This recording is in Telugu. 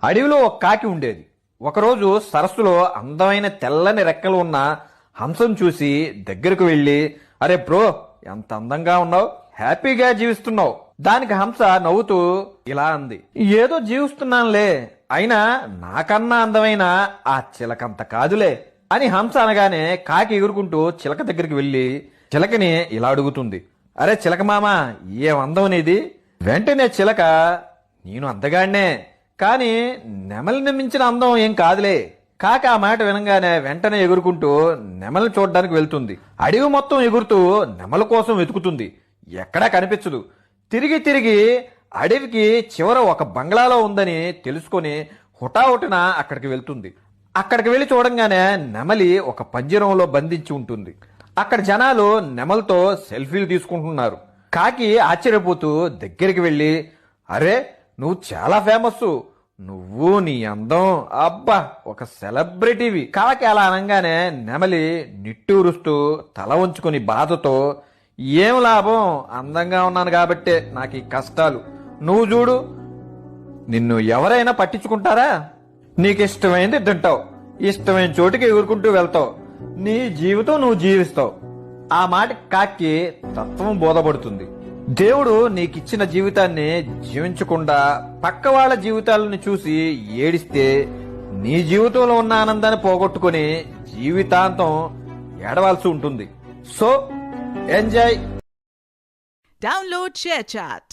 అడవిలో ఒక కాకి ఉండేది. ఒకరోజు సరస్సులో అందమైన తెల్లని రెక్కలు ఉన్న హంసను చూసి దగ్గరకు వెళ్ళి, అరే బ్రో, ఎంత అందంగా ఉన్నావు, హ్యాపీగా జీవిస్తున్నావు. దానికి హంస నవ్వుతూ ఇలా అంది, ఏదో జీవిస్తున్నానులే, అయినా నాకన్నా అందమైన ఆ చిలకంత కాదులే అని హంస అనగానే కాకి ఎగురుకుంటూ చిలక దగ్గరికి వెళ్ళి చిలకని ఇలా అడుగుతుంది, అరే చిలక మామ, ఏం అందం నీది? వెంటనే చిలక, నేను అందగాడినే, కానీ నెమలిని మించిన అందం ఏం కాదులే. కాకి ఆ మాట వినగానే వెంటనే ఎగురుకుంటూ నెమలిని చూడడానికి వెళ్తుంది. అడవి మొత్తం ఎగురుతూ నెమల కోసం వెతుకుతుంది. ఎక్కడా కనిపించదు. తిరిగి తిరిగి అడవికి చివర ఒక బంగ్లాలో ఉందని తెలుసుకొని హుటాహుటిన అక్కడికి వెళ్తుంది. అక్కడికి వెళ్లి చూడంగానే నెమలి ఒక పంజరంలో బంధించి ఉంటుంది. అక్కడ జనాలు నెమలితో సెల్ఫీలు తీసుకుంటున్నారు. కాకి ఆశ్చర్యపోతూ దగ్గరికి వెళ్ళి, అరే నువ్వు చాలా ఫేమస్, నువ్వు నీ అందం, అబ్బా ఒక సెలబ్రిటీవి. కాకి అలా అనగానే నెమలి నిట్టూరుస్తూ తల ఉంచుకుని బాధతో, ఏం లాభం, అందంగా ఉన్నాను కాబట్టే నాకు ఈ కష్టాలు. నువ్వు చూడు, నిన్ను ఎవరైనా పట్టించుకుంటారా? నీకు ఇష్టమైంది తింటావు, ఇష్టమైన చోటుకి ఎగురుకుంటూ వెళ్తావు, నీ జీవితం నువ్వు జీవిస్తావు. ఆ మాట కాకి తత్వం బోధపడుతుంది. దేవుడు నీకిచ్చిన జీవితాన్ని జీవించకుండా పక్క వాళ్ళ జీవితాలను చూసి ఏడిస్తే నీ జీవితంలో ఉన్న ఆనందాన్ని పోగొట్టుకుని జీవితాంతం ఏడవాల్సి ఉంటుంది. So enjoy. Download ShareChat.